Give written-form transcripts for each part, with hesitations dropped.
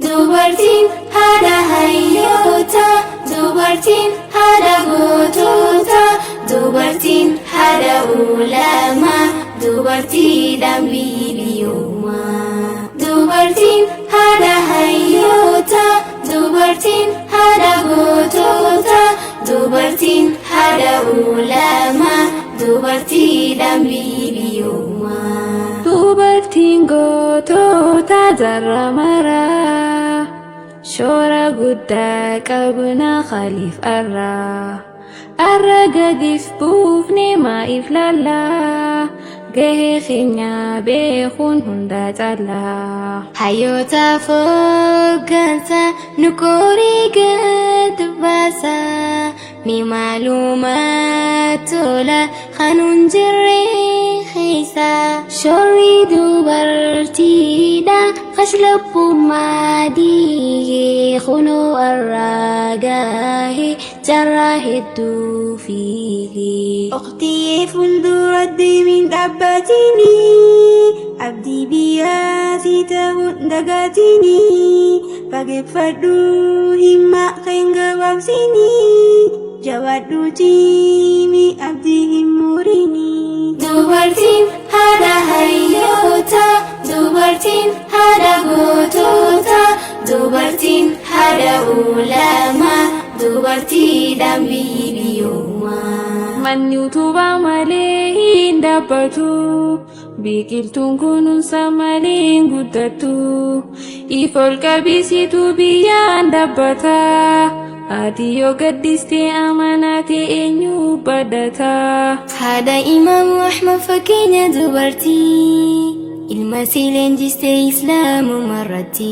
dubartiin haadha hayyoota, dubartiin haadha gootota, dubartiin haadha ulamaa, dubartiidhaan biyyoomaa. Dubartiin haadha hayyoota, dubartiin haadha gootota, dubartiin haadha ulamaa, dubartiidhaan biyyoomaa. Dubartiin gootota jarra maraa, shoora guddaa qabna khaliif arra gadiif buufne maa'if lallaa, gahee keenya beekuun hunda callaa. Hayyootaaf hooggansa nu qorii gad baasa, mi maalumaa tola kanuun jirree keessa. Shoorri dubartiidha kashlabbummaa diigee kunoo arraa gahee jarraa hedduu fiigee. Oqtii fuuldura deemin dhaabbatini, abdii biyyaa si ta'uun dagaatini, fageeffadhu himma kan gabaabsini, jabaadhu ciimi abdii hin murini. Dubartiin haadha hayyoota, dubartiin haadha gootota, dubartiin haadha ulamaa, dubartiidhaan biyyoomaa. Manni utubaa malee hin dhaabbatu, biqiltuun kunuunsa malee hin guddatu, ifa ol qabsiistu biyyaan dhaabbata. Ati yoo gaddistee amanatee eenyu badata. Haadha Imaamu Ahmad fakkeenya dubartii, ilma isii leenjistee islaamummaa irratti,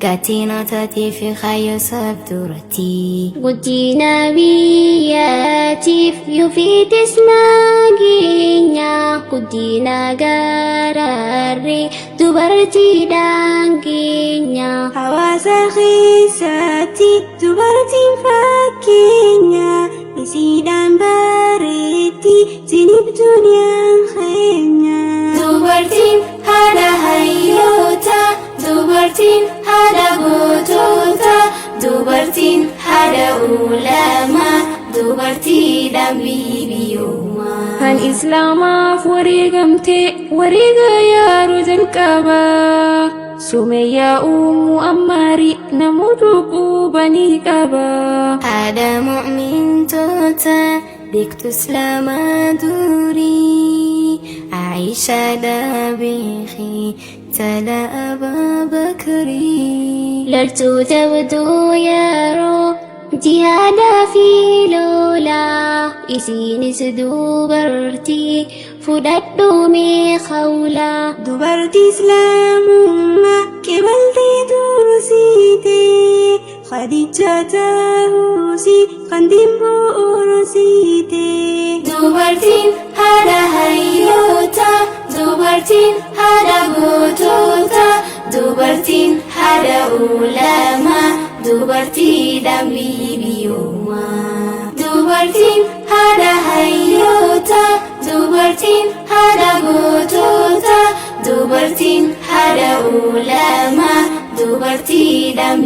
gateena taatee fi kaayyoo saba duratti. Guddina biyyaatiif yoo fiites nageenya, guddina garaarree dubartiidhaan keenya. Hawaasa keessatti dubartiin fakkeenya, isiidhaan bareetti sinibtuun yaan keenya. Dubartiin haadha hayyoota, dubartiin haadha gootota, dubartiin haadha ulamaa, dubartiidhaan biyyoomaa. Kan islaamaaf wareegamte wareega yaaroo jalqaba, Sumayyaa Ummuu Ammaarii namoota quubanii qaba. Haadha mu'mintoota beektuu islaamaa durii, Aishaadha beekii tala Abaabakarii. Loltuu jabduu yeroo jihaadaa fi lolaa, isiinis dubartii fudhadhu mee khawlaa. Dubartii islaamummaa qeebaltee tursiite, Khadijaa ta'uusi kan dimboo ursiite. Dubartiin haadha hayyoota, dubartiin haadha gootota, dubartiin haadha ulamaa, dubartiidhaan biyyoomaa. Dubartiin haadha hayyoota, dubartiin haadha gootota, dubartiin haadha ulamaa, dubartiidhaan